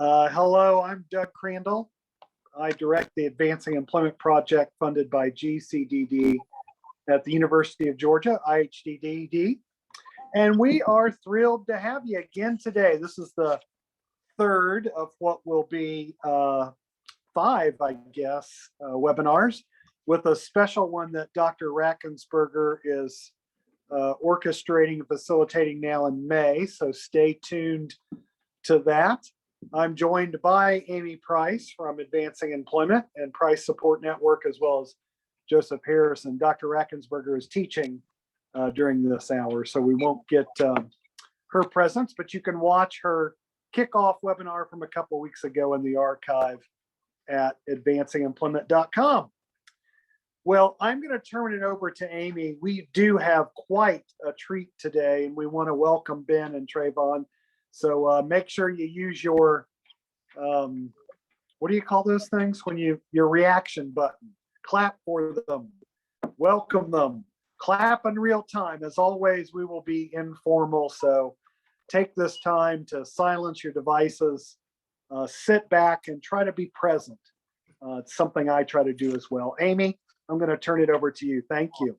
Hello, I'm Doug Crandall. I direct the Advancing Employment Project funded by GCDD at the University of Georgia, IHDD. And we are thrilled to have you again today. This is the third of what will be 5, I guess, webinars, with a special one that Dr. Rackensberger is orchestrating and facilitating now in May. So stay tuned to that. I'm joined by Amy Price from Advancing Employment and Price Support Network, as well as Joseph Harrison. Dr. Rackensberger is teaching during this hour, so we won't get her presence, but you can watch her kickoff webinar from a couple of weeks ago in the archive at advancingemployment.com. Well, I'm going to turn it over to Amy. We do have quite a treat today, and we want to welcome Ben and Treyvon. So make sure you use your, what do you call those things? When your reaction button, clap for them, welcome them, clap in real time. As always, we will be informal. So take this time to silence your devices, sit back and try to be present. It's something I try to do as well. Amy, I'm going to turn it over to you. Thank you.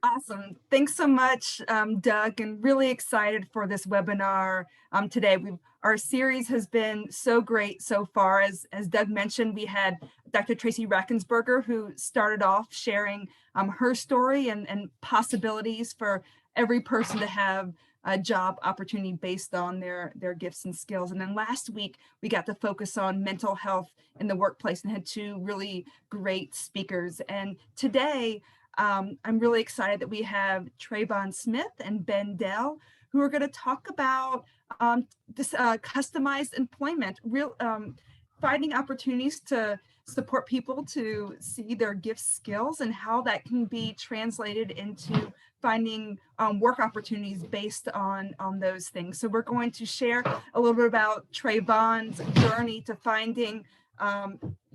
Awesome. Thanks so much, Doug, and really excited for this webinar today. Our series has been so great so far. As Doug mentioned, we had Dr. Tracy Rackensberger, who started off sharing her story and possibilities for every person to have a job opportunity based on their gifts and skills. And then last week, we got to focus on mental health in the workplace and had 2 really great speakers. And today, I'm really excited that we have Treyvon Smith and Ben Dell, who are going to talk about this customized employment, finding opportunities to support people to see their gifts, skills, and how that can be translated into finding work opportunities based on those things. So we're going to share a little bit about Treyvon's journey to finding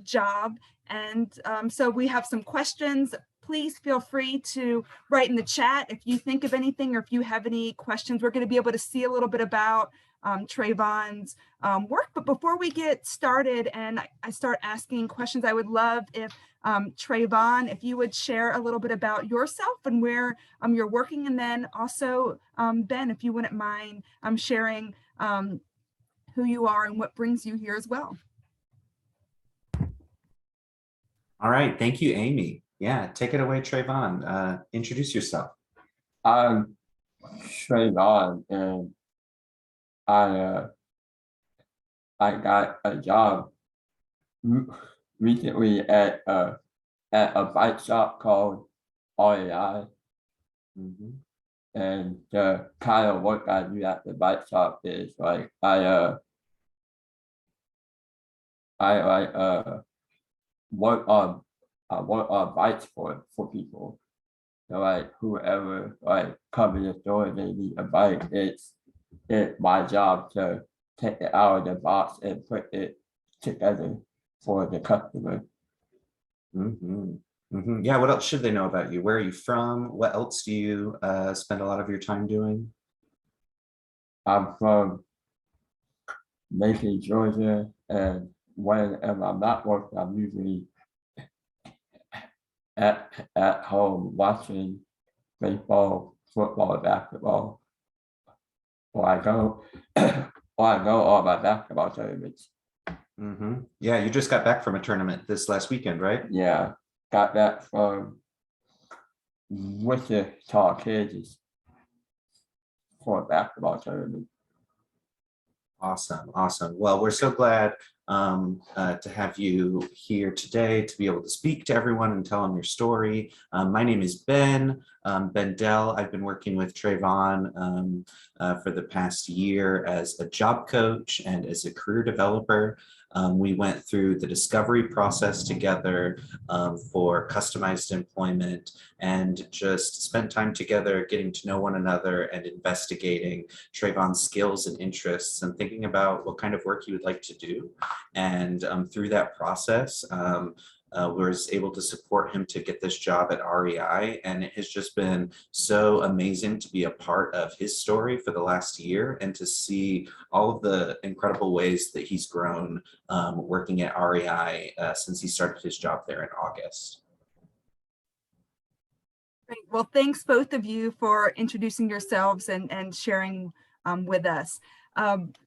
job. And so we have some questions. Please feel free to write in the chat if you think of anything or if you have any questions. We're going to be able to see a little bit about Treyvon's work. But before we get started and I start asking questions, I would love if Treyvon, if you would share a little bit about yourself and where you're working. And then also, Ben, if you wouldn't mind sharing who you are and what brings you here as well. All right. Thank you, Amy. Yeah, take it away, Treyvon. Introduce yourself. I'm Treyvon, and I got a job recently at a bike shop called RAI. And the kind of work I do at the bike shop is like I work on bikes for people. So like whoever like comes in the store and they need a bike, it's my job to take it out of the box and put it together for the customer. Yeah, what else should they know about you? Where are you from? What else do you spend a lot of your time doing? I'm from Macon, Georgia, and whenever I'm not working, I'm usually at home watching baseball, football, basketball, or I go on my basketball tournaments. Yeah, you just got back from a tournament this last weekend, right? Yeah, got back from Wichita, Kansas for a basketball tournament. Awesome. Well, we're so glad to have you here today to be able to speak to everyone and tell them your story. My name is Ben Dell. I've been working with Treyvon for the past year as a job coach and as a career developer. We went through the discovery process together for customized employment and just spent time together getting to know one another and investigating Treyvon's skills and interests and thinking about what kind of work he would like to do. And through that process, was able to support him to get this job at REI. And it has just been so amazing to be a part of his story for the last year and to see all of the incredible ways that he's grown working at REI since he started his job there in August. Great. Well, thanks both of you for introducing yourselves and sharing with us.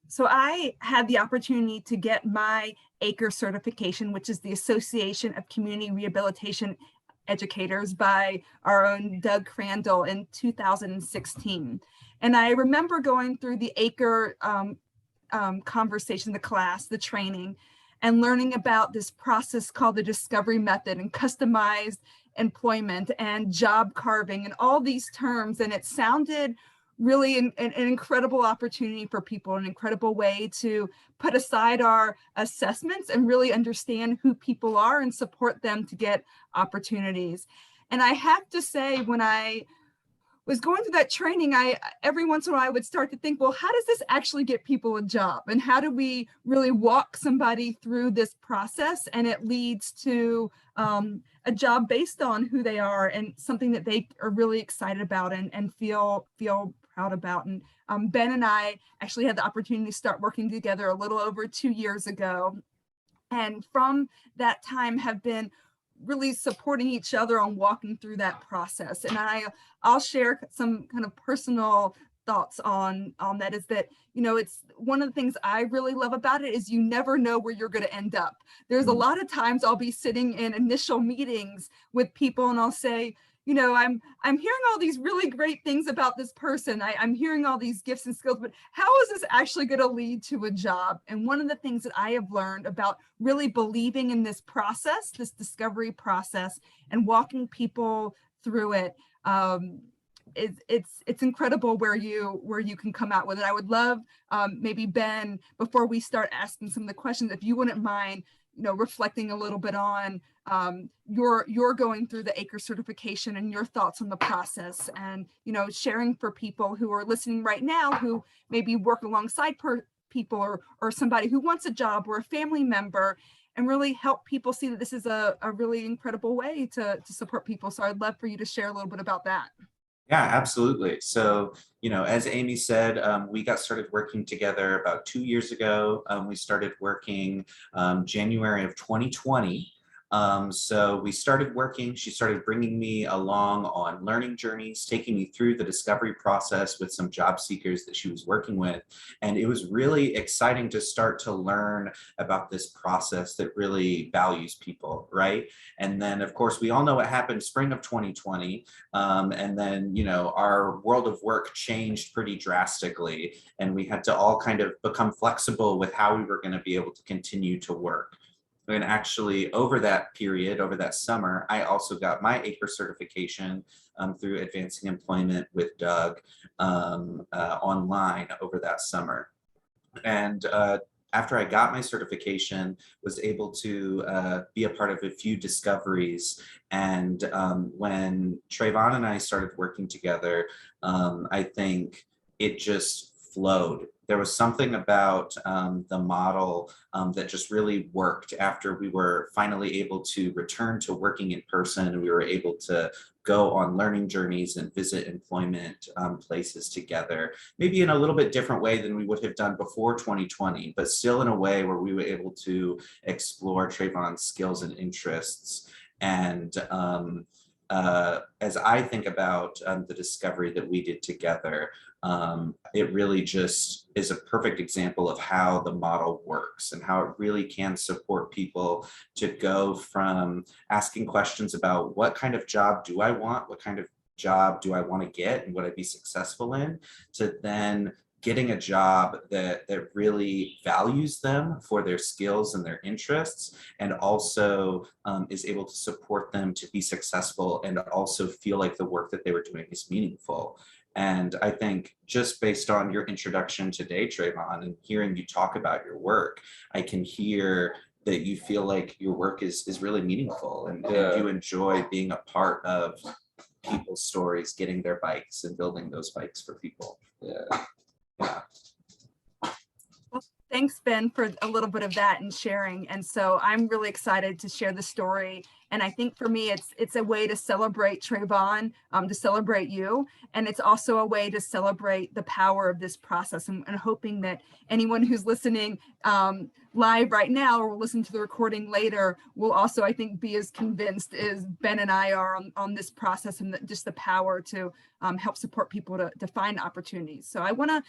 So I had the opportunity to get my ACRE certification, which is the Association of Community Rehabilitation Educators, by our own Doug Crandall in 2016. And I remember going through the ACRE conversation, the class, the training, and learning about this process called the discovery method and customized employment and job carving and all these terms. And it sounded really an incredible opportunity for people, an incredible way to put aside our assessments and really understand who people are and support them to get opportunities. And I have to say, when I was going through that training, every once in a while I would start to think, well, how does this actually get people a job? And how do we really walk somebody through this process? And it leads to a job based on who they are and something that they are really excited about and feel proud about. And Ben and I actually had the opportunity to start working together a little over 2 years ago. And from that time have been really supporting each other on walking through that process. And I'll share some kind of personal thoughts on that, is that, you know, it's one of the things I really love about it is you never know where you're going to end up. There's a lot of times I'll be sitting in initial meetings with people and I'll say, you know, I'm hearing all these really great things about this person. I'm hearing all these gifts and skills, but how is this actually going to lead to a job? And one of the things that I have learned about really believing in this process, this discovery process, and walking people through it, it's incredible where you can come out with it. I would love maybe Ben, before we start asking some of the questions, if you wouldn't mind, you know, reflecting a little bit on your going through the ACRE certification and your thoughts on the process, and, you know, sharing for people who are listening right now who maybe work alongside people or somebody who wants a job or a family member, and really help people see that this is a really incredible way to support people. So I'd love for you to share a little bit about that. Yeah, absolutely. So, you know, as Amy said, we got started working together about 2 years ago. We started working January of 2020. So we started working, she started bringing me along on learning journeys, taking me through the discovery process with some job seekers that she was working with. And it was really exciting to start to learn about this process that really values people, right? And then, of course, we all know what happened spring of 2020. And then, you know, our world of work changed pretty drastically, and we had to all kind of become flexible with how we were going to be able to continue to work. And actually, over that period, over that summer, I also got my ACRE certification through Advancing Employment with Doug online over that summer. And after I got my certification, was able to be a part of a few discoveries. And when Treyvon and I started working together, I think it just flowed. There was something about the model that just really worked after we were finally able to return to working in person, and we were able to go on learning journeys and visit employment places together, maybe in a little bit different way than we would have done before 2020, but still in a way where we were able to explore Treyvon's skills and interests. And as I think about the discovery that we did together, it really just is a perfect example of how the model works and how it really can support people to go from asking questions about what kind of job do I want, what kind of job do I want to get, and would I be successful in, to then getting a job that really values them for their skills and their interests, and also is able to support them to be successful and also feel like the work that they were doing is meaningful. And I think just based on your introduction today, Treyvon, and hearing you talk about your work, I can hear that you feel like your work is really meaningful, and you enjoy being a part of people's stories, getting their bikes and building those bikes for people. Yeah. Yeah. Well, Thanks, Ben, for a little bit of that and sharing. And so I'm really excited to share the story. And I think for me, it's a way to celebrate Treyvon, to celebrate you. And it's also a way to celebrate the power of this process, and hoping that anyone who's listening live right now or will listen to the recording later will also, I think, be as convinced as Ben and I are on this process, and just the power to help support people to find opportunities. So I want to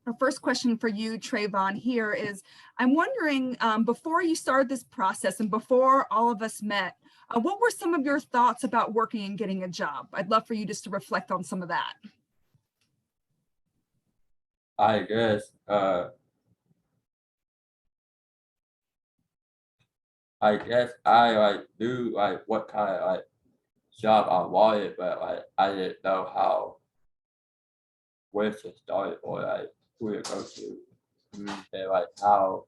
our first question for you, Treyvon, here is, I'm wondering, before you started this process and before all of us met, what were some of your thoughts about working and getting a job? I'd love for you just to reflect on some of that. I guess I knew what kind of job I wanted, but I didn't know how where to start or who to go to, and how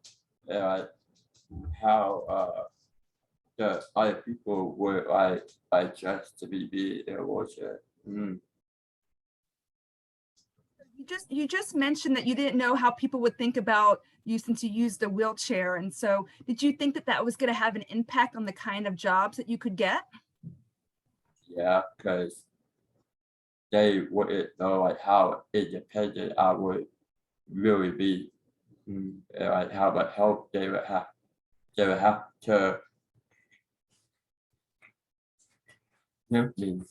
and how the other people would just to be in a wheelchair. You just mentioned that you didn't know how people would think about you since you used a wheelchair. And so did you think that was going to have an impact on the kind of jobs that you could get? Yeah, because they wouldn't know how independent I would really be, and how much help they would have to give me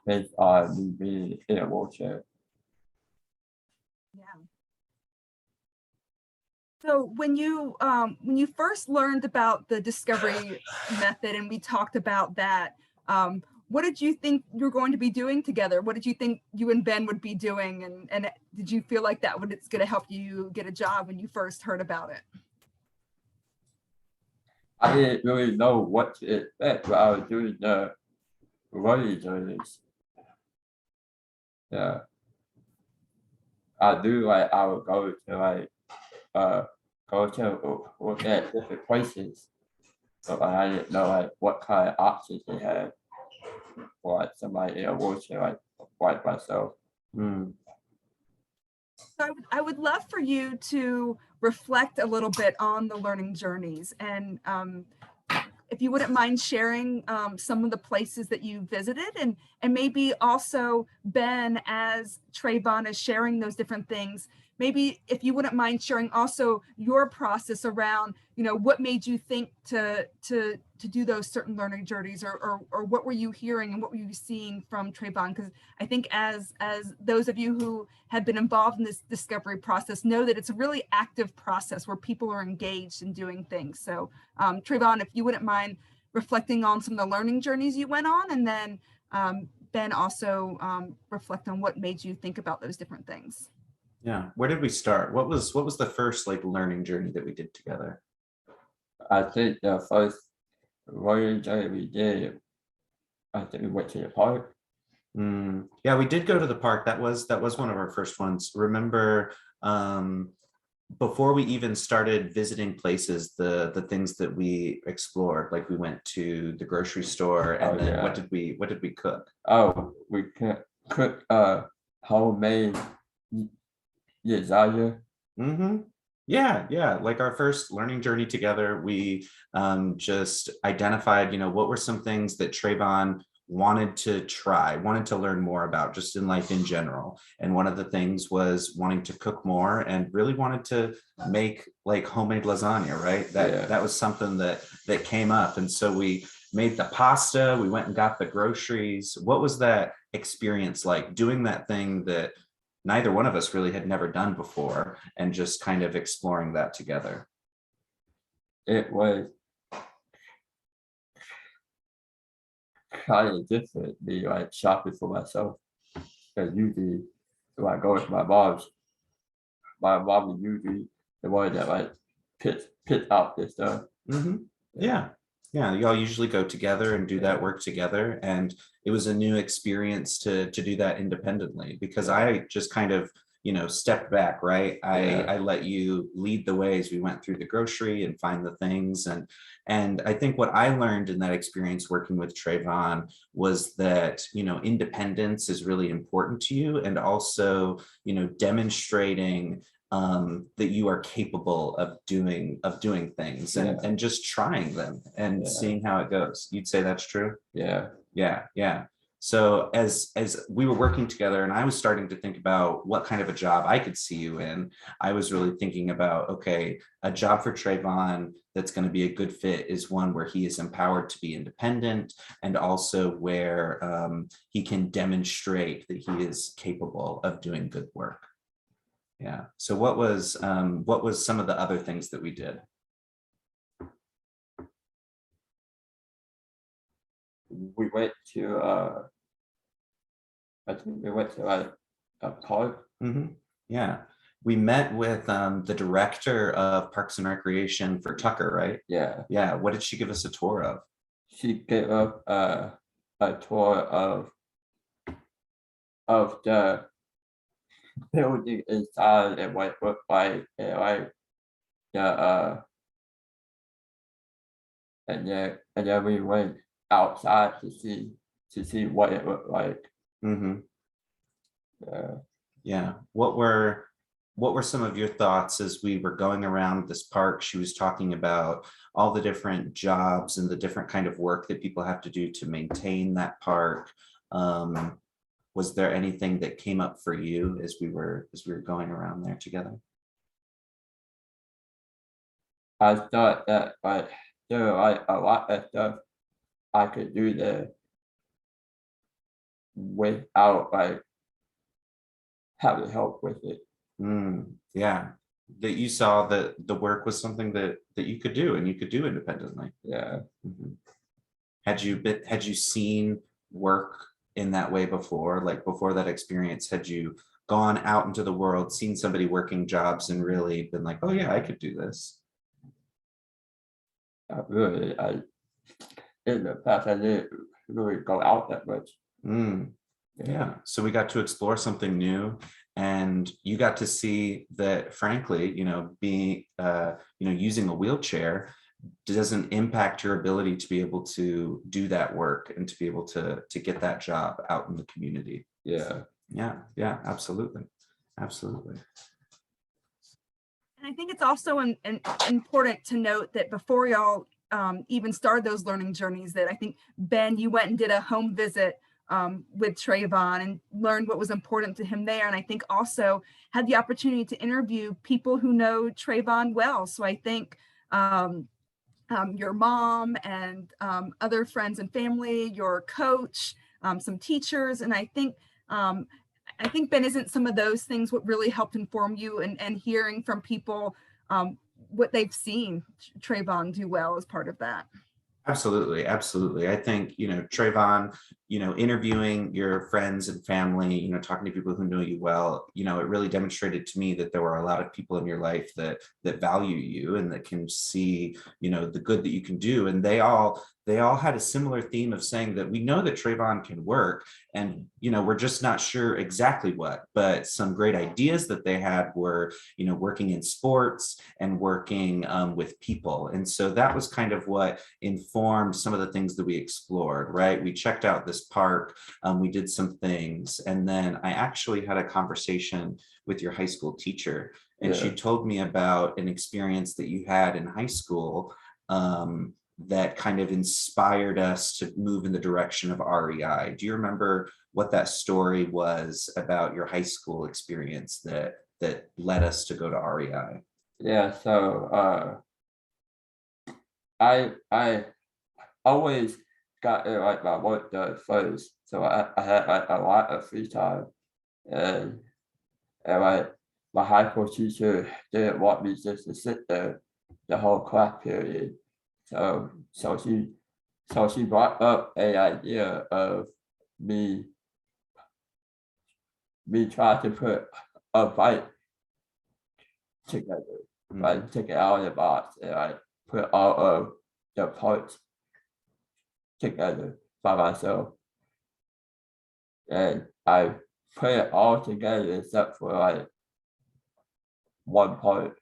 based on me being in a wheelchair. Yeah. So when you first learned about the discovery method and we talked about that, what did you think you were going to be doing together? What did you think you and Ben would be doing? And did you feel like it's going to help you get a job when you first heard about it? I didn't really know what to expect, but I was doing the running journeys. Yeah. I knew I would go to look at different places, but I didn't know what kind of options they had for somebody in a wheelchair like myself. So I would love for you to reflect a little bit on the learning journeys, and if you wouldn't mind sharing some of the places that you visited, and maybe also Ben, as Treyvon is sharing those different things, maybe if you wouldn't mind sharing also your process around, what made you think to do those certain learning journeys, or what were you hearing and what were you seeing from Treyvon? Because I think as those of you who have been involved in this discovery process know that it's a really active process where people are engaged in doing things. So Treyvon, if you wouldn't mind reflecting on some of the learning journeys you went on, and then Ben also reflect on what made you think about those different things. Yeah, where did we start? What was the first learning journey that we did together? I think the first learning journey we did, I think we went to the park. Yeah, we did go to the park. That was one of our first ones. Remember, before we even started visiting places, the things that we explored, like we went to the grocery store, and then yeah. what did we cook? Oh, we cooked homemade lasagna. Yeah, like our first learning journey together, we just identified, what were some things that Treyvon wanted to try, wanted to learn more about just in life in general. And one of the things was wanting to cook more and really wanted to make homemade lasagna, right? That was something that came up. And so we made the pasta, we went and got the groceries. What was that experience like, doing that thing that neither one of us really had never done before, and just kind of exploring that together? It was kind of different, me shopping for myself, because usually when I go with my mom is usually the one that picks out this stuff. Yeah, y'all usually go together and do that work together, and it was a new experience to do that independently, because I just kind of stepped back, right? I let you lead the way as we went through the grocery and find the things, and I think what I learned in that experience working with Treyvon was that independence is really important to you, and also demonstrating that you are capable of doing things and just trying them and seeing how it goes. You'd say that's true? Yeah. Yeah. So as we were working together and I was starting to think about what kind of a job I could see you in, I was really thinking about, okay, a job for Treyvon that's going to be a good fit is one where he is empowered to be independent and also where he can demonstrate that he is capable of doing good work. Yeah. So what was some of the other things that we did? We went to I think we went to like a park. Yeah. We met with the director of Parks and Recreation for Tucker, right? Yeah. Yeah. What did she give us a tour of? She gave us a tour of the building inside and what it looked like and like the and then we went outside to see what it looked like. Yeah. What were some of your thoughts as we were going around this park? She was talking about all the different jobs and the different kind of work that people have to do to maintain that park. Was there anything that came up for you as we were going around there together? I thought that like there were like a lot of stuff I could do there without like having help with it. Yeah, that you saw that the work was something that you could do and you could do independently. Yeah. Had you seen work in that way before? Like before that experience, had you gone out into the world, seen somebody working jobs and really been like, oh yeah, I could do this? Really, in the past I didn't really go out that much. Yeah. So we got to explore something new, and you got to see that, frankly, being using a wheelchair doesn't impact your ability to be able to do that work and to be able to get that job out in the community. Yeah. Absolutely. And I think it's also important to note that before y'all even started those learning journeys, that I think, Ben, you went and did a home visit with Treyvon and learned what was important to him there. And I think also had the opportunity to interview people who know Treyvon well. So I think your mom and other friends and family, your coach, some teachers, and I think Ben, isn't some of those things what really helped inform you and hearing from people what they've seen Treyvon do well as part of that? Absolutely. I think, Treyvon, interviewing your friends and family, talking to people who know you well, it really demonstrated to me that there were a lot of people in your life that value you and that can see, the good that you can do. And they all had a similar theme of saying that we know that Treyvon can work, and we're just not sure exactly what, but some great ideas that they had were working in sports and working with people. And so that was kind of what informed some of the things that we explored. Right, we checked out this park, we did some things, and then I actually had a conversation with your high school teacher, and she told me about an experience that you had in high school that kind of inspired us to move in the direction of REI. Do you remember what that story was about your high school experience that led us to go to REI? Yeah, so I always got like my work done first, so I had like a lot of free time, and like my high school teacher didn't want me just to sit there the whole class period. So she brought up an idea of me trying to put a bike together, like take it out of the box and like put all of the parts together by myself. And I put it all together except for like one part.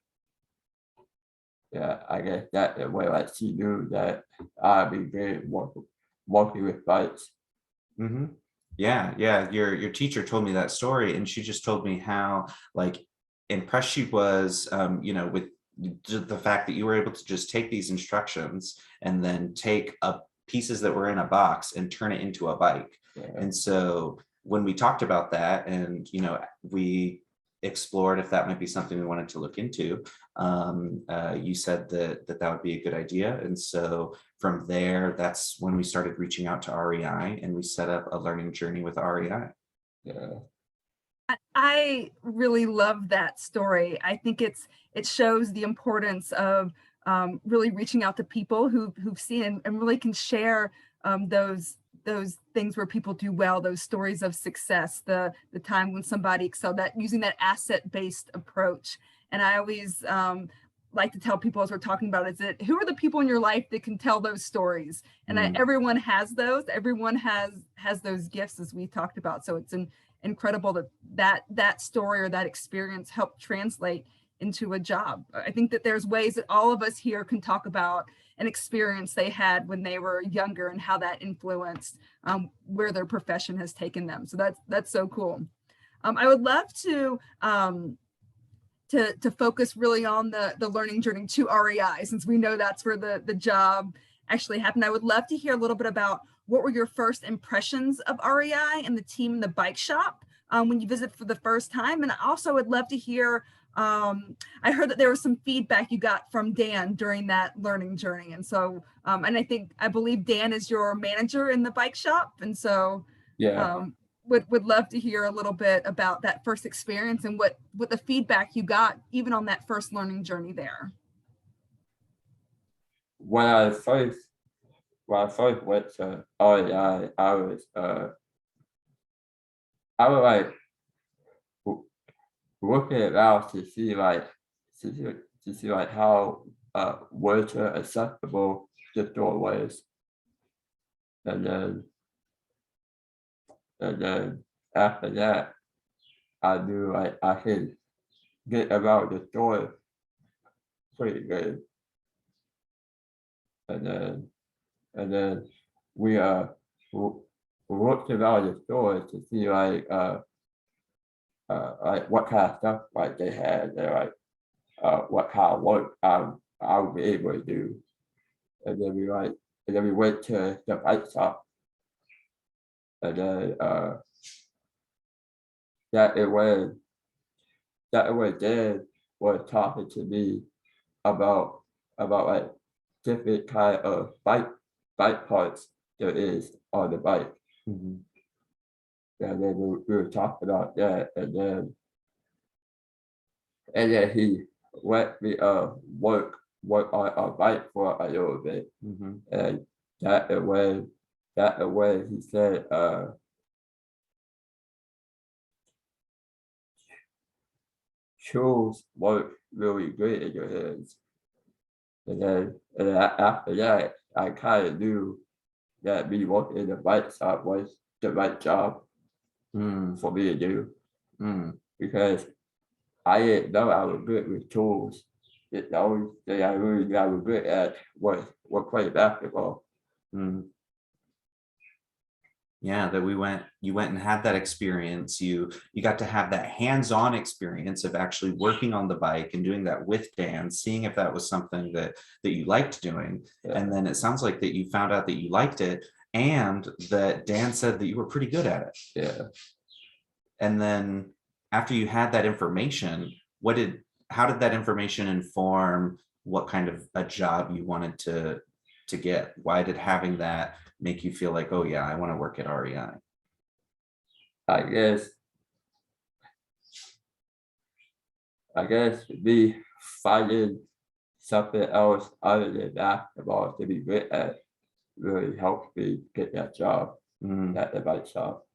Yeah, I guess that the way like she knew that I'd be great working with bikes. Yeah. Your teacher told me that story, and she just told me how, like, impressed she was, with the fact that you were able to just take these instructions and then take up pieces that were in a box and turn it into a bike. Yeah. And so when we talked about that, and we explored if that might be something we wanted to look into, you said that would be a good idea. And so from there, that's when we started reaching out to REI, and we set up a learning journey with REI. Yeah. I really love that story. I think it shows the importance of really reaching out to people who've seen and really can share those things where people do well, those stories of success, the time when somebody excelled, that using that asset-based approach. And I always like to tell people, as we're talking about, is that who are the people in your life that can tell those stories? And everyone has those. Everyone has those gifts, as we talked about. So it's incredible that story or that experience helped translate into a job. I think that there's ways that all of us here can talk about an experience they had when they were younger and how that influenced where their profession has taken them. So that's so cool. I would love to focus really on the learning journey to REI, since we know that's where the job actually happened. I would love to hear a little bit about what were your first impressions of REI and the team in the bike shop when you visit for the first time. And I also would love to hear, I heard that there was some feedback you got from Dan during that learning journey. And so, and I believe Dan is your manager in the bike shop. And so Yeah. would love to hear a little bit about that first experience and what the feedback you got even on that first learning journey there. When I first went to REI, I was like looking around to see how wheelchair accessible the store was, and then after that, I knew I could get around the store pretty good, and then we looked around the store to see what kind of stuff they had, and what kind of work I would be able to do, and then we went to the bike shop, and then that it was Dan was talking to me about different kind of bike parts there is on the bike. Mm-hmm. And then we were talking about that, and then he let me work on a bike for a little bit. Mm-hmm. And that way he said tools work really great in your hands. And then after that, I kind of knew that me working in the bike shop was the right job for me to do, because I didn't know I was good with tools. The only thing I really knew I was good at was playing basketball. Yeah, that you went and had that experience. You got to have that hands-on experience of actually working on the bike and doing that with Dan, seeing if that was something that you liked doing. Yeah. And then it sounds like that you found out that you liked it, and that Dan said that you were pretty good at it. Yeah. And then after you had that information, how did that information inform what kind of a job you wanted to get? Why did having that make you feel like, oh yeah, I want to work at REI? I guess me finding something else other than basketball to be good at really helped me get that job at the bike shop.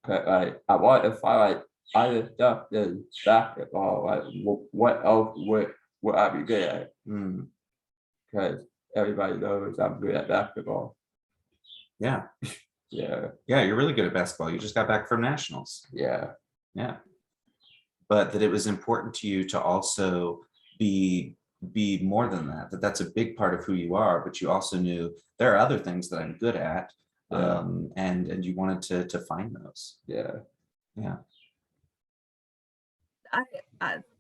Cause I want to find other stuff than basketball. What else would I be good at? Because everybody knows I'm good at basketball. Yeah. Yeah. Yeah, you're really good at basketball. You just got back from nationals. Yeah. Yeah. But that it was important to you to also be more than that, that's a big part of who you are, but you also knew there are other things that I'm good at. Yeah. And you wanted to find those. Yeah. Yeah.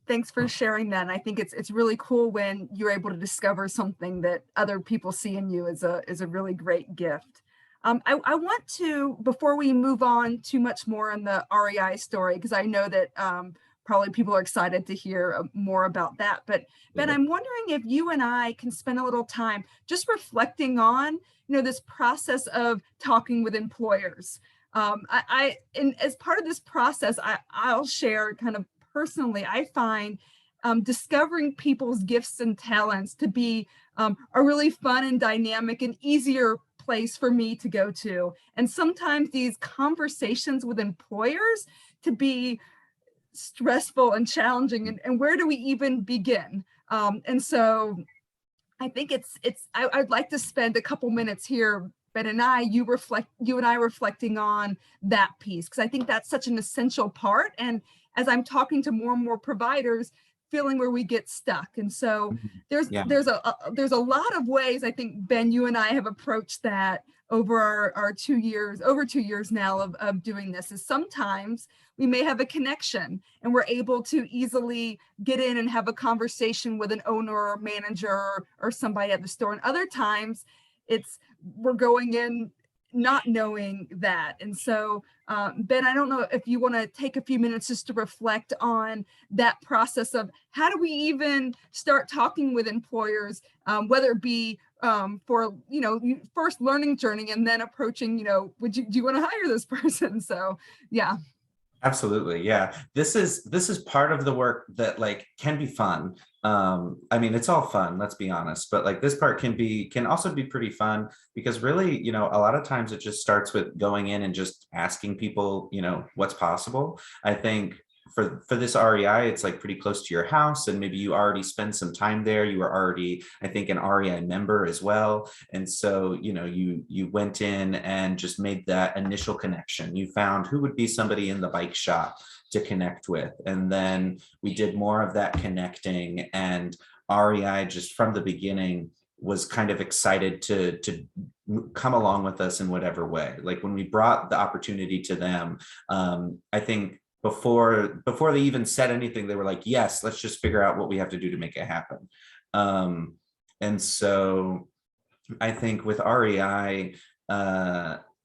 Thanks for sharing that. And I think it's really cool when you're able to discover something that other people see in you is a really great gift. I want to, before we move on too much more in the REI story, because I know that probably people are excited to hear more about that. But Ben, I'm wondering if you and I can spend a little time just reflecting on, this process of talking with employers. And as part of this process, I'll share kind of personally, I find discovering people's gifts and talents to be a really fun and dynamic and easier place for me to go to. And sometimes these conversations with employers to be stressful and challenging, and where do we even begin? And so I think I'd like to spend a couple minutes here, Ben and you and I reflecting on that piece, because I think that's such an essential part. And as I'm talking to more and more providers, feeling where we get stuck. And so there's a lot of ways I think, Ben, you and I have approached that over our 2 years, over 2 years now of doing this. Is sometimes we may have a connection and we're able to easily get in and have a conversation with an owner or manager or somebody at the store. And other times we're going in not knowing that. And so, Ben, I don't know if you want to take a few minutes just to reflect on that process of how do we even start talking with employers, whether it be for, first learning journey and then approaching, do you want to hire this person? So, yeah. Absolutely. Yeah. This is part of the work that can be fun. I mean, it's all fun, let's be honest, but this part can also be pretty fun because really, a lot of times it just starts with going in and just asking people, what's possible. I think for this REI, it's pretty close to your house, and maybe you already spend some time there. You were already, I think, an REI member as well. And so, you went in and just made that initial connection. You found who would be somebody in the bike shop to connect with. And then we did more of that connecting, and REI just from the beginning was kind of excited to come along with us in whatever way. When we brought the opportunity to them, I think before they even said anything, they were like, yes, let's just figure out what we have to do to make it happen. And so I think with REI,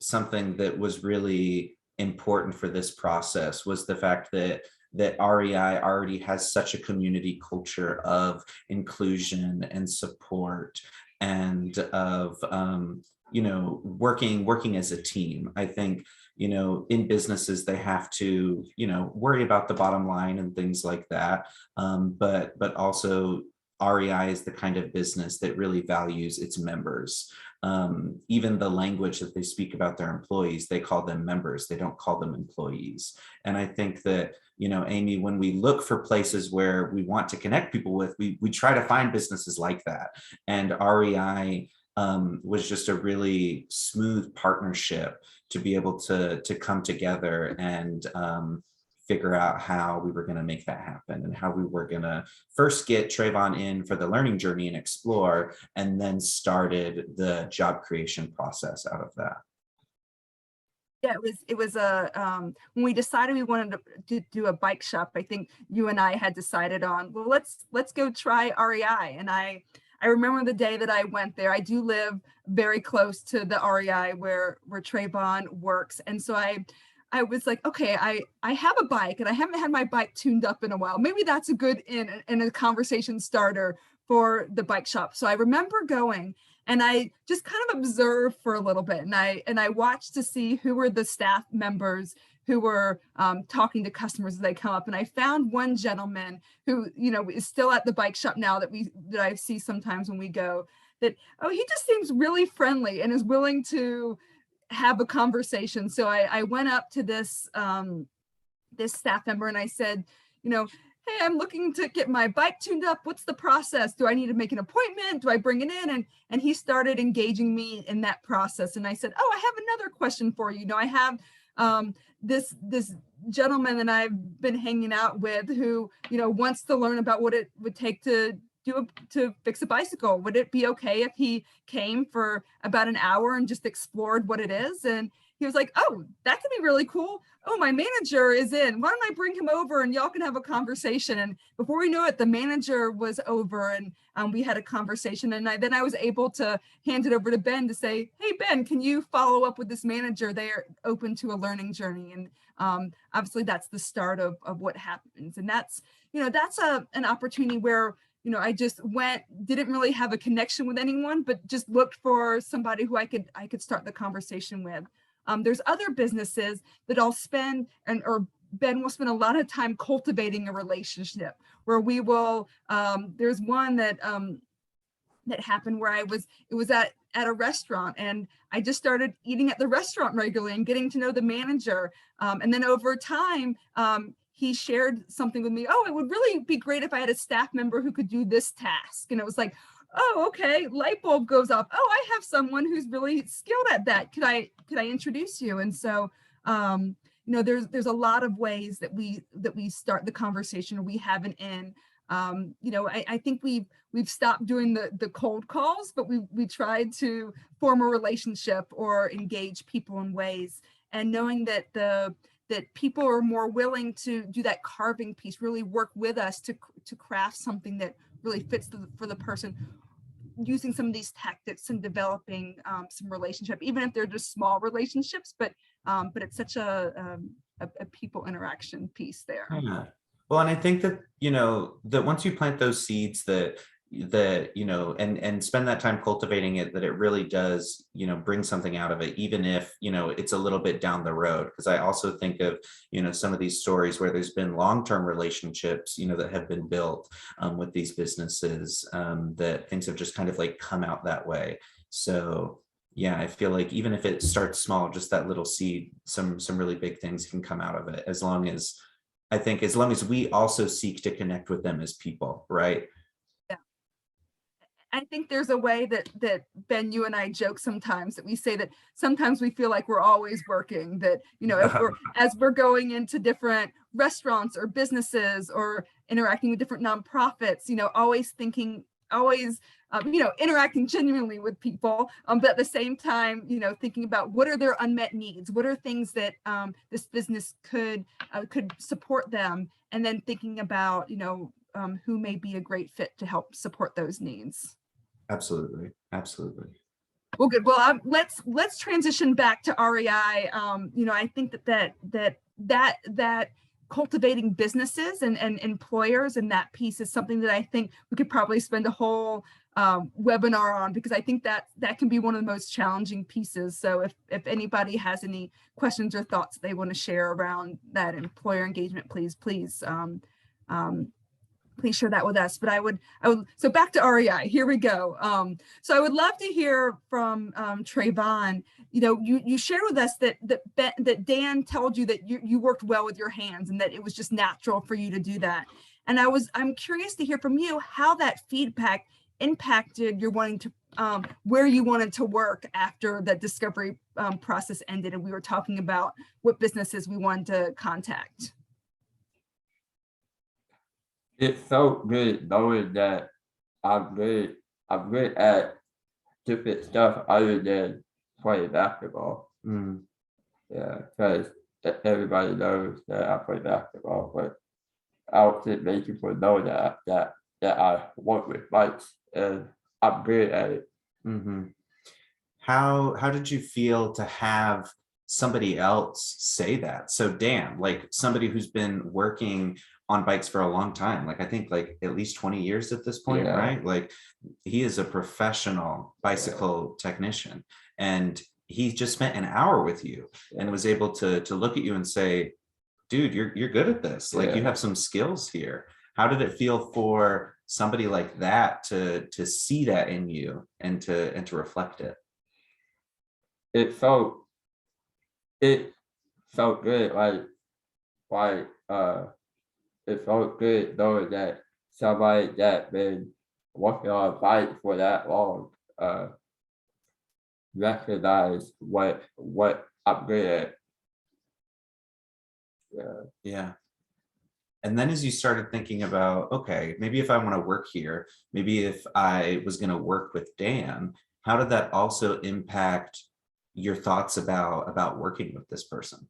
something that was really important for this process was the fact that REI already has such a community culture of inclusion and support and of working as a team. I think in businesses, they have to, worry about the bottom line and things like that. But also REI is the kind of business that really values its members. Even the language that they speak about their employees, they call them members. They don't call them employees. And I think that, Amy, when we look for places where we want to connect people with, we try to find businesses like that. And REI was just a really smooth partnership to be able to come together and figure out how we were going to make that happen and how we were going to first get Treyvon in for the learning journey and explore, and then started the job creation process out of that. Yeah, it was when we decided we wanted to do a bike shop, I think you and I had decided on, well, let's go try REI. And I remember the day that I went there. I do live very close to the REI where Treyvon works. And so I was like, okay, I have a bike and I haven't had my bike tuned up in a while. Maybe that's a good in a conversation starter for the bike shop. So I remember going and I just kind of observed for a little bit. And I watched to see who were the staff members who were talking to customers as they come up. And I found one gentleman who, is still at the bike shop now that I see sometimes when we go, that, he just seems really friendly and is willing to have a conversation. So I went up to this staff member and I said, hey, I'm looking to get my bike tuned up. What's the process? Do I need to make an appointment? Do I bring it in? And he started engaging me in that process. And I said, I have another question for you. I have this gentleman that I've been hanging out with who, wants to learn about what it would take to fix a bicycle. Would it be okay if he came for about an hour and just explored what it is? And he was like, oh, that could be really cool. Oh, my manager is in. Why don't I bring him over and y'all can have a conversation? And before we knew it, the manager was over and we had a conversation. And then I was able to hand it over to Ben to say, hey, Ben, can you follow up with this manager? They are open to a learning journey. And obviously that's the start of what happens. And that's, that's an opportunity where, I just didn't really have a connection with anyone, but just looked for somebody who I could start the conversation with. There's other businesses that I'll spend or Ben will spend a lot of time cultivating a relationship where we will, there's one that happened where it was at a restaurant and I just started eating at the restaurant regularly and getting to know the manager. And then over time, he shared something with me. Oh, it would really be great if I had a staff member who could do this task. And it was like, oh, okay, light bulb goes off. Oh, I have someone who's really skilled at that. Could I introduce you? And so, there's a lot of ways that we start the conversation or we have an in. I think we've stopped doing the cold calls, but we tried to form a relationship or engage people in ways, and knowing that that people are more willing to do that carving piece, really work with us to craft something that really fits for the person, using some of these tactics and developing some relationship, even if they're just small relationships, but it's such a people interaction piece there. Yeah. Well, and I think that, that once you plant those seeds that and spend that time cultivating it, that it really does, bring something out of it, even if, it's a little bit down the road. Because I also think of, some of these stories where there's been long-term relationships, that have been built with these businesses, that things have just kind of like come out that way. So yeah, I feel like even if it starts small, just that little seed, some really big things can come out of it, as long as we also seek to connect with them as people, right? I think there's a way that Ben, you and I joke sometimes, that we say that sometimes we feel like we're always working, that, as we're going into different restaurants or businesses or interacting with different nonprofits, interacting genuinely with people, but at the same time, thinking about what are their unmet needs, what are things that this business could support them, and then thinking about, who may be a great fit to help support those needs. Absolutely. Well, good. Well, let's transition back to REI. I think that cultivating businesses and employers and that piece is something that I think we could probably spend a whole webinar on, because I think that can be one of the most challenging pieces. So if anybody has any questions or thoughts they want to share around that employer engagement, please share that with us. But I would so back to REI, here we go. So I would love to hear from Treyvon. You shared with us that Dan told you that you worked well with your hands and that it was just natural for you to do that. And I'm curious to hear from you how that feedback impacted your wanting to where you wanted to work after the discovery process ended, and we were talking about what businesses we wanted to contact. It's so good knowing that I'm good at different stuff other than playing basketball. Mm. Yeah, because everybody knows that I play basketball, but I don't think many people know that I work with bikes and I'm good at it. Mm-hmm. How did you feel to have somebody else say that? So Dan, like somebody who's been working on bikes for a long time, like I think like at least 20 years at this point, right? Like he is a professional bicycle technician, and he just spent an hour with you and was able to look at you and say, dude, you're good at this. Like you have some skills here. How did it feel for somebody like that to see that in you and to reflect it? It felt good, it felt good knowing that somebody that been working on a bike for that long recognize what I'm good at. Yeah. And then as you started thinking about, okay, maybe if I want to work here, maybe if I was going to work with Dan, how did that also impact your thoughts about working with this person.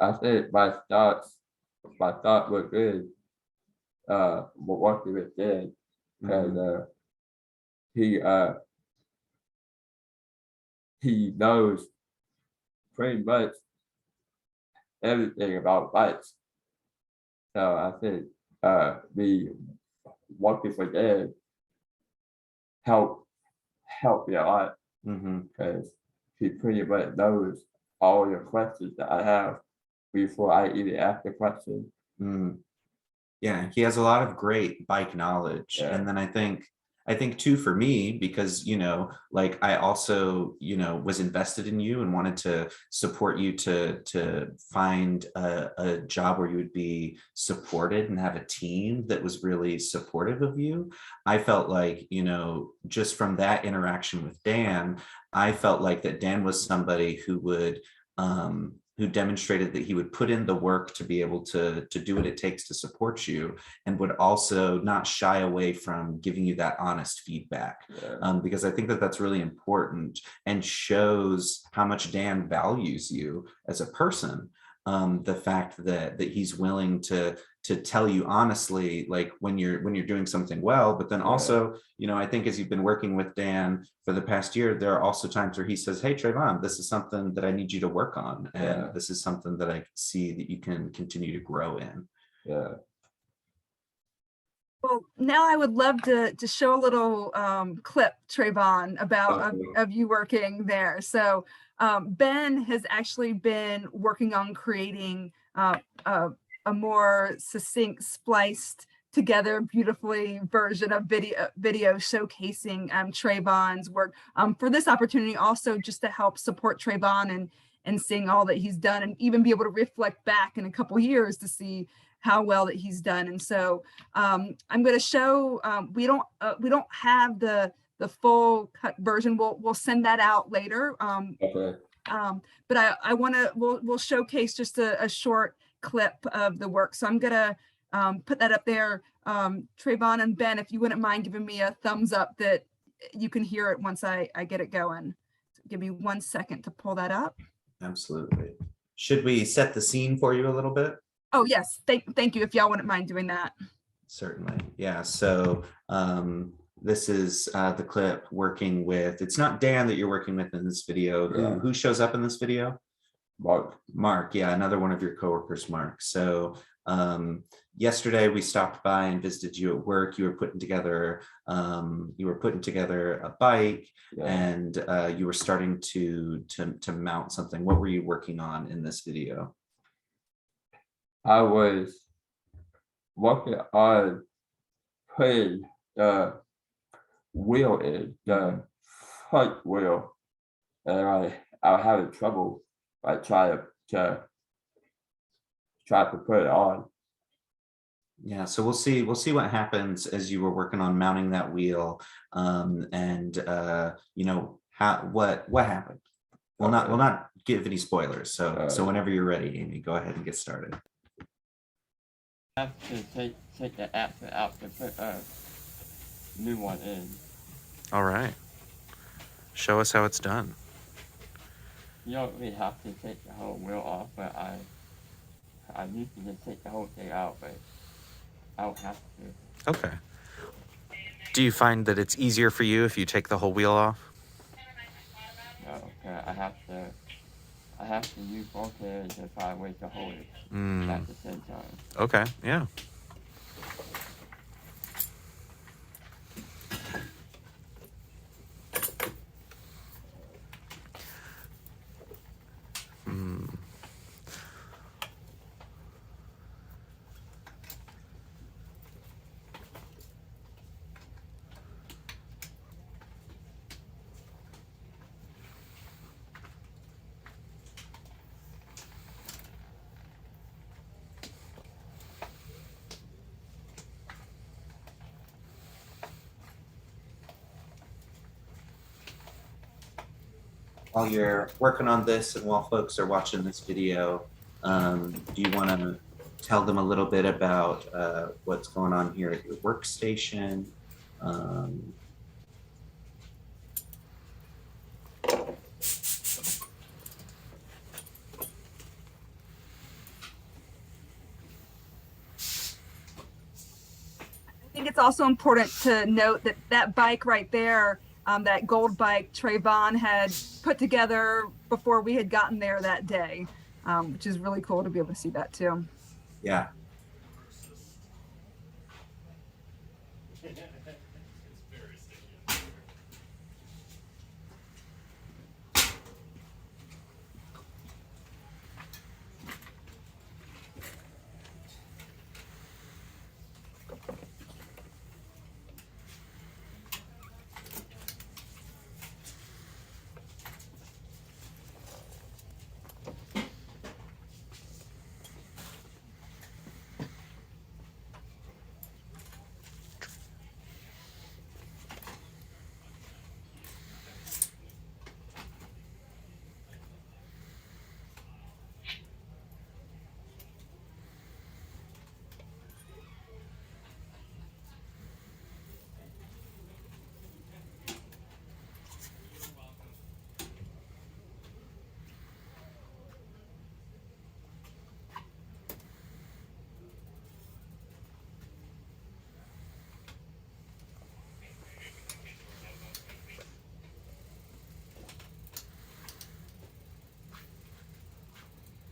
I think my thought were good. Working with Dan, because he knows pretty much everything about bikes. So I think me working for Dan help me a lot, because he pretty much knows all your questions that I have before I even ask the question. Yeah, he has a lot of great bike knowledge. Yeah. And then I think too, for me, because, like I also, was invested in you and wanted to support you to find a job where you would be supported and have a team that was really supportive of you. I felt like, just from that interaction with Dan, I felt like that Dan was somebody who would, who demonstrated that he would put in the work to be able to do what it takes to support you, and would also not shy away from giving you that honest feedback. Because I think that that's really important and shows how much Dan values you as a person. The fact that he's willing to tell you honestly, like when you're doing something well, but then also, I think as you've been working with Dan for the past year, there are also times where he says, hey, Treyvon, this is something that I need you to work on. And this is something that I see that you can continue to grow in. Yeah. Well, now I would love to show a little clip, Treyvon, about of you working there. So Ben has actually been working on creating a more succinct, spliced together beautifully version of video showcasing Treyvon's work for this opportunity, also just to help support Treyvon and seeing all that he's done, and even be able to reflect back in a couple years to see how well that he's done. And so I'm going to show, we don't have the full cut version. We'll send that out later. Okay. But I want to, we'll showcase just a short clip of the work. So I'm going to put that up there. Treyvon and Ben, if you wouldn't mind giving me a thumbs up that you can hear it once I get it going. Give me 1 second to pull that up. Absolutely. Should we set the scene for you a little bit? Oh, yes. Thank you. If y'all wouldn't mind doing that. Certainly. Yeah. So this is the clip working with, it's not Dan that you're working with in this video. Yeah. Who shows up in this video? Mark. Yeah, another one of your coworkers, Mark. So yesterday we stopped by and visited you at work. You were putting together a bike, and you were starting to mount something. What were you working on in this video? I was working on putting the wheel in, the front wheel, and I was having trouble by trying to put it on. Yeah, so we'll see what happens as you were working on mounting that wheel, and what happened. We'll not give any spoilers. So whenever you're ready, Amy, go ahead and get started. I have to take the actor out to put a new one in. All right. Show us how it's done. You don't really have to take the whole wheel off, but I used to just take the whole thing out, but I don't have to. Okay. Do you find that it's easier for you if you take the whole wheel off? No, I have to use both hands to find a way to hold it at the same time. Okay, yeah. While you're working on this and while folks are watching this video, do you want to tell them a little bit about what's going on here at your workstation? it's also important to note that that bike right there, that gold bike, Treyvon had put together before we had gotten there that day, which is really cool to be able to see that too. Yeah.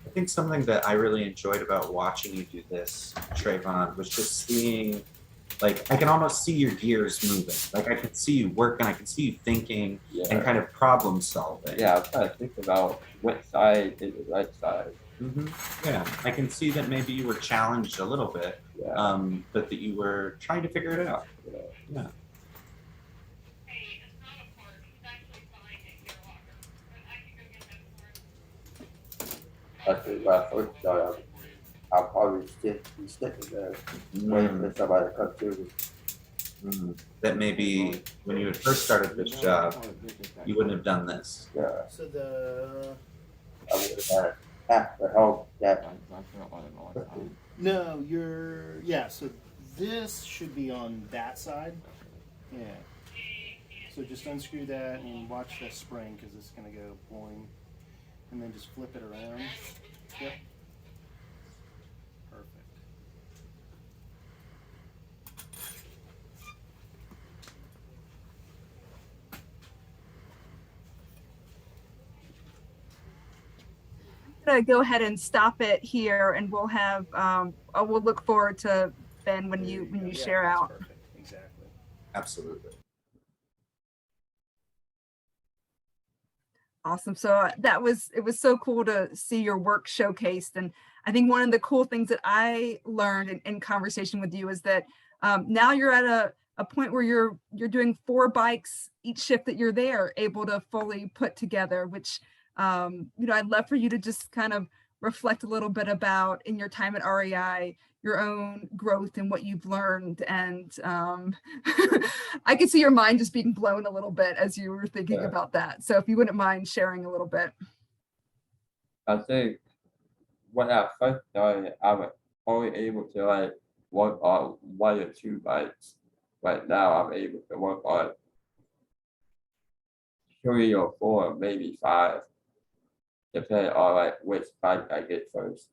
I think something that I really enjoyed about watching you do this, Treyvon, was just seeing, like, I can almost see your gears moving. Like, I can see you working, I can see you thinking and kind of problem solving. Yeah, I was trying to think about what side is the right side. Yeah, I can see that maybe you were challenged a little bit, Yeah. but that you were trying to figure it out. Yeah. I think when I first started, I'll probably be sitting there waiting for somebody to come to me. That maybe when you had first started this job, you wouldn't have done this. Yeah, So the I would have had the help that. no, so this should be on that side. Yeah. So just unscrew that and watch the spring because it's gonna go boing, and then just flip it around. Yep. Perfect. I'm gonna go ahead and stop it here, and we'll have we'll look forward to Ben when you Yeah, share that's out. Perfect. Exactly. Absolutely. Awesome. So it was so cool to see your work showcased. And I think one of the cool things that I learned in conversation with you is that now you're at a point where you're doing 4 bikes each shift that you're there, able to fully put together, which I'd love for you to just kind of reflect a little bit about in your time at REI, your own growth and what you've learned. And I could see your mind just being blown a little bit as you were thinking about that. So if you wouldn't mind sharing a little bit. I think when I first started, I was only able to like work on 1 or 2 bikes. But now I'm able to work on 3 or 4, maybe 5, depending on like which bike I get first.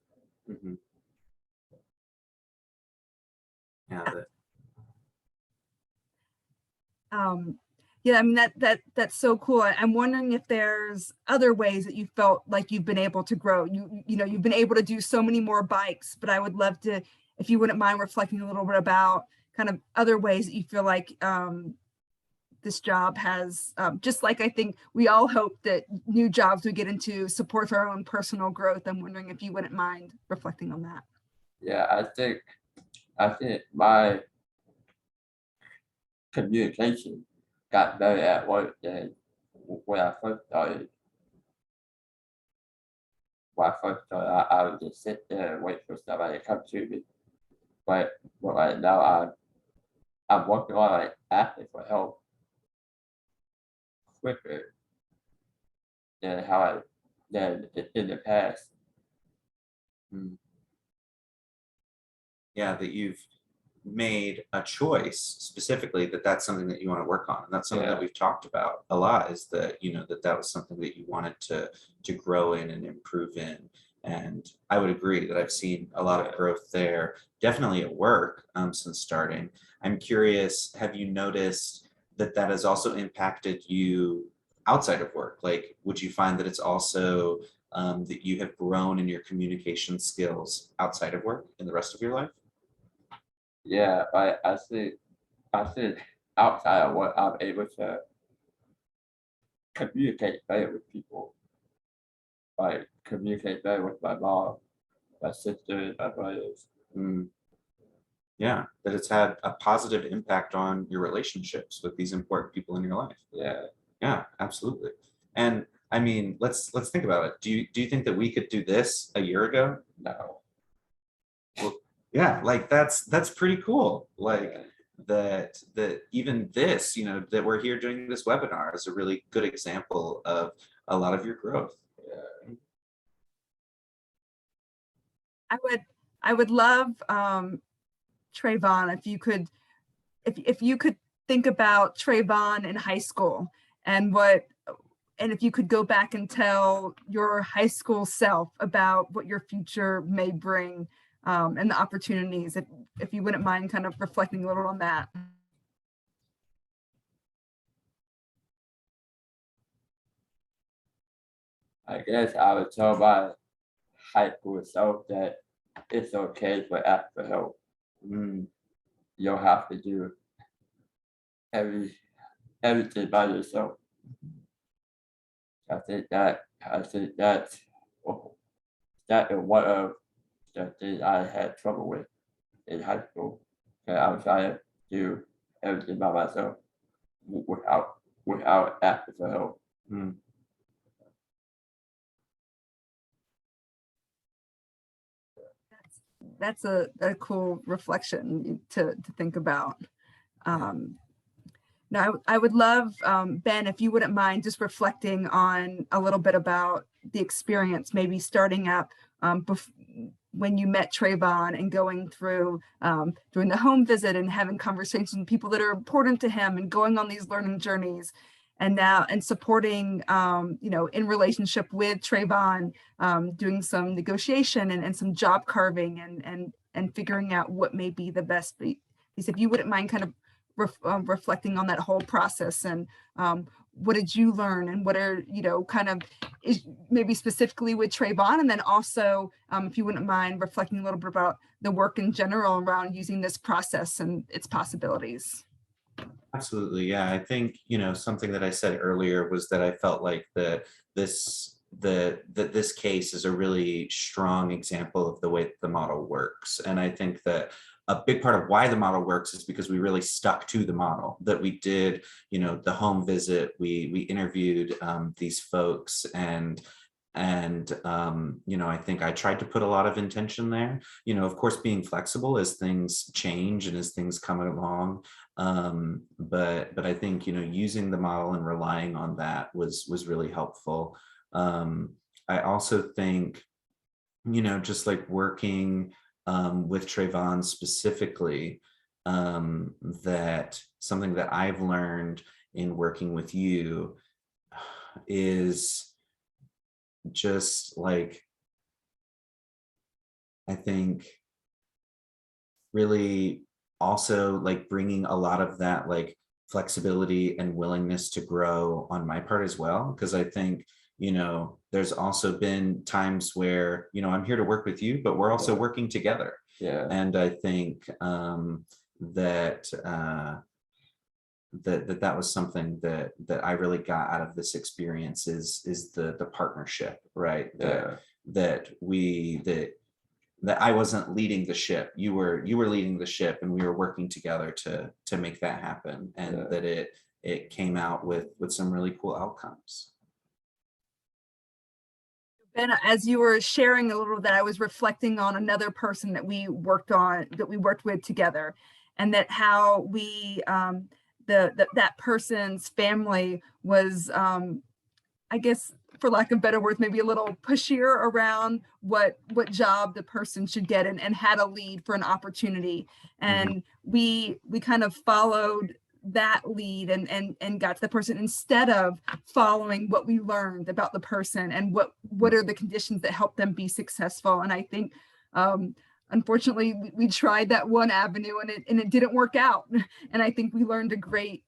Yeah. Yeah, I mean that's so cool. I'm wondering if there's other ways that you felt like you've been able to grow. You've been able to do so many more bikes, but I would love to, if you wouldn't mind reflecting a little bit about kind of other ways that you feel like this job has, just like I think we all hope that new jobs we get into support our own personal growth. I'm wondering if you wouldn't mind reflecting on that. Yeah, I think my communication got better at work than when I first started. When I first started, I would just sit there and wait for somebody to come to me. But right now, I'm working on like asking for help quicker than than in the past. Yeah, that you've made a choice specifically that that's something that you want to work on. And that's something that we've talked about a lot, is that, that was something that you wanted to grow in and improve in. And I would agree that I've seen a lot of growth there, definitely at work since starting. I'm curious, have you noticed that that has also impacted you outside of work? Like, would you find that it's also that you have grown in your communication skills outside of work in the rest of your life? Yeah, I see outside of what I'm able to communicate better with people, like communicate better with my mom, my sisters, my brothers. Mm, yeah, that it's had a positive impact on your relationships with these important people in your life. Yeah, Yeah, absolutely. And I mean, let's think about it. Do you think that we could do this a year ago? no. Yeah, like that's pretty cool. Like that even this, that we're here doing this webinar is a really good example of a lot of your growth. Yeah. I would love Treyvon, if you could think about Treyvon in high school and if you could go back and tell your high school self about what your future may bring, and the opportunities, if you wouldn't mind kind of reflecting a little on that. I guess I would tell my high school self that it's okay to ask for help. Mm, You don't have to do every everything by yourself. I think oh, that is one of the things I had trouble with in high school. That I was trying to do everything by myself without asking for help. mm. That's a cool reflection to think about. Now, I would love, Ben, if you wouldn't mind just reflecting on a little bit about the experience, maybe starting out when you met Treyvon and going through doing the home visit and having conversations with people that are important to him and going on these learning journeys, and now supporting in relationship with Treyvon, doing some negotiation and some job carving and figuring out what may be the best. If you wouldn't mind kind of reflecting on that whole process, and what did you learn, and what are kind of is maybe specifically with Treyvon, and then also if you wouldn't mind reflecting a little bit about the work in general around using this process and its possibilities. Absolutely. Yeah. I think, something that I said earlier was that I felt like this case is a really strong example of the way that the model works. And I think that a big part of why the model works is because we really stuck to the model that we did, the home visit, we interviewed these folks, and I think I tried to put a lot of intention there, of course, being flexible as things change and as things come along. But I think, using the model and relying on that was really helpful. I also think, just like working with Treyvon specifically, that something that I've learned in working with you is just like, I think really also like bringing a lot of that like flexibility and willingness to grow on my part as well. Because I think, there's also been times where, I'm here to work with you, but we're also working together. Yeah. And I think that was something that I really got out of this experience is the partnership, right? Yeah. That I wasn't leading the ship. You were leading the ship, and we were working together to make that happen, and Yeah. that it came out with some really cool outcomes. Ben, as you were sharing a little, that I was reflecting on another person that we worked with together, and that how we that person's family was, I guess, for lack of better words, maybe a little pushier around what job the person should get, and had a lead for an opportunity. And we kind of followed that lead and got to the person instead of following what we learned about the person and what are the conditions that help them be successful. And I think unfortunately we tried that one avenue and it didn't work out. And I think we learned a great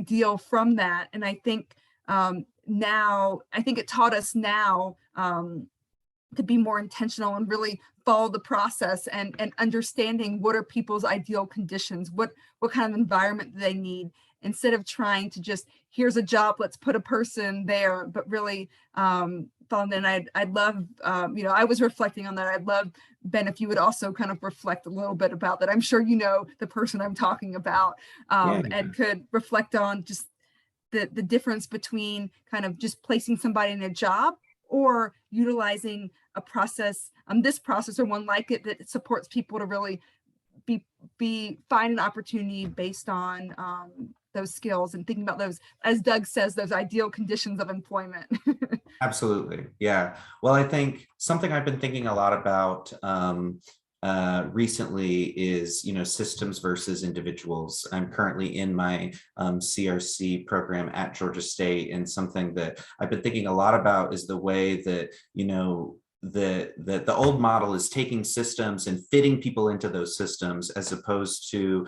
deal from that. And I think now I think it taught us now to be more intentional and really follow the process and understanding what are people's ideal conditions, what kind of environment do they need, instead of trying to just, here's a job, let's put a person there, but really following. And I'd love, I was reflecting on that. I'd love, Ben, if you would also kind of reflect a little bit about that. I'm sure you know the person I'm talking about, and could reflect on just the difference between kind of just placing somebody in a job or utilizing a process, this process or one like it that supports people to really find an opportunity based on those skills and thinking about those, as Doug says, those ideal conditions of employment. Absolutely. Yeah. Well, I think something I've been thinking a lot about recently is, systems versus individuals. I'm currently in my CRC program at Georgia State, and something that I've been thinking a lot about is the way that, the old model is taking systems and fitting people into those systems, as opposed to,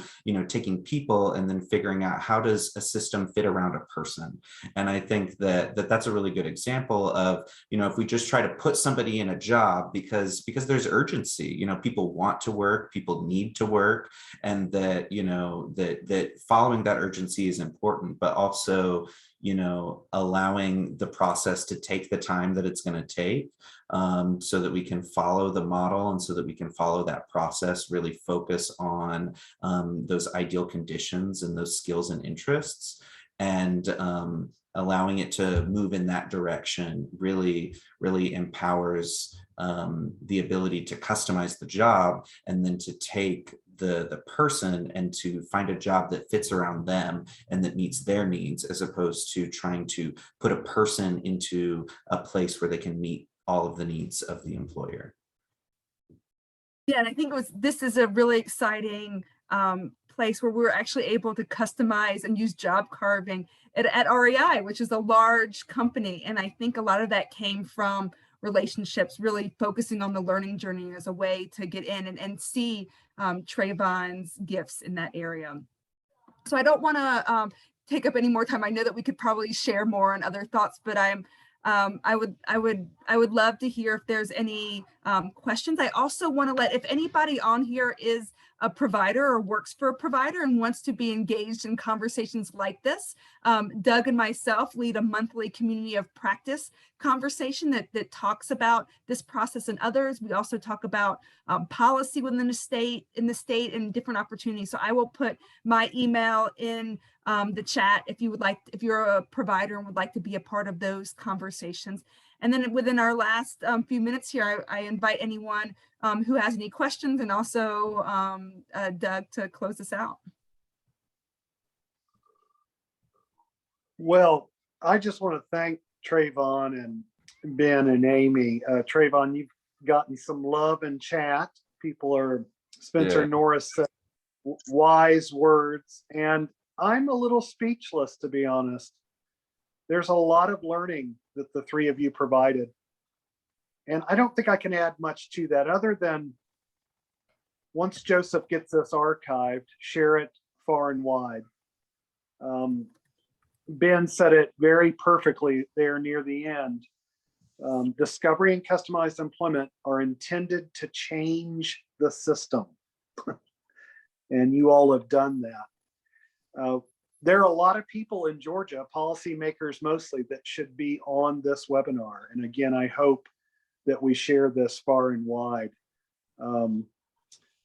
taking people and then figuring out how does a system fit around a person. And I think that's a really good example of, if we just try to put somebody in a job because there's urgency, people want to work, people need to work, and that, that following that urgency is important, but also, allowing the process to take the time that it's going to take, so that we can follow the model and so that we can follow that process, really focus on those ideal conditions and those skills and interests, and allowing it to move in that direction really empowers the ability to customize the job, and then to take the person and to find a job that fits around them and that meets their needs, as opposed to trying to put a person into a place where they can meet all of the needs of the employer. Yeah, and I think this is a really exciting place where we're actually able to customize and use job carving at REI, which is a large company. And I think a lot of that came from relationships, really focusing on the learning journey as a way to get in and see Treyvon's gifts in that area. So I don't want to take up any more time. I know that we could probably share more on other thoughts, but I would love to hear if there's any questions. I also want to if anybody on here is a provider or works for a provider and wants to be engaged in conversations like this, Doug and myself lead a monthly community of practice conversation that talks about this process and others. We also talk about policy within the state and different opportunities. So I will put my email in the chat if you're a provider and would like to be a part of those conversations. And then within our last few minutes here, I invite anyone who has any questions, and also Doug to close us out. Well, I just want to thank Treyvon and Ben and Amy. Treyvon, you've gotten some love in chat. Spencer Norris said wise words, and I'm a little speechless, to be honest. There's a lot of learning that the three of you provided. And I don't think I can add much to that, other than once Joseph gets this archived, share it far and wide. Ben said it very perfectly there near the end. Discovery and customized employment are intended to change the system. And you all have done that. There are a lot of people in Georgia, policymakers mostly, that should be on this webinar. And again, I hope that we share this far and wide.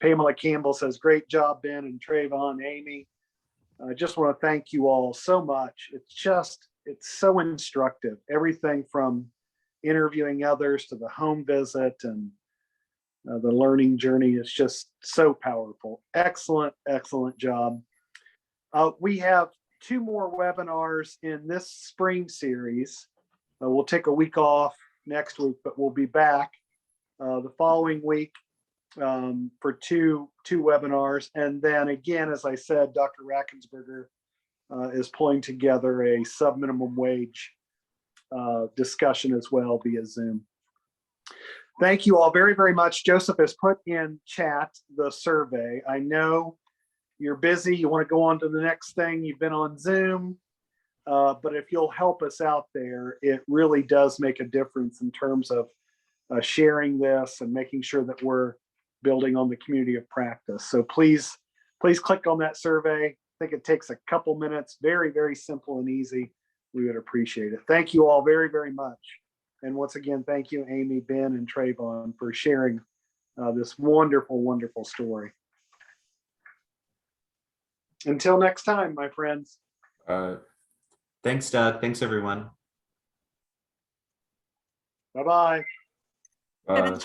Pamela Campbell says, great job, Ben and Treyvon, Amy. I just want to thank you all so much. It's so instructive. Everything from interviewing others to the home visit and the learning journey is just so powerful. Excellent, excellent job. We have 2 more webinars in this spring series. We'll take a week off next week, but we'll be back the following week for two webinars. And then again, as I said, Dr. Rackensberger is pulling together a sub-minimum wage discussion as well via Zoom. Thank you all very, very much. Joseph has put in chat the survey. I know you're busy. You want to go on to the next thing. You've been on Zoom. But if you'll help us out there, it really does make a difference in terms of sharing this and making sure that we're building on the community of practice. So please click on that survey. I think it takes a couple minutes, very, very simple and easy. We would appreciate it. Thank you all very, very much. And once again, thank you, Amy, Ben, and Treyvon for sharing this wonderful, wonderful story. Until next time, my friends. Thanks, Doug. Thanks, everyone. Bye-bye. And then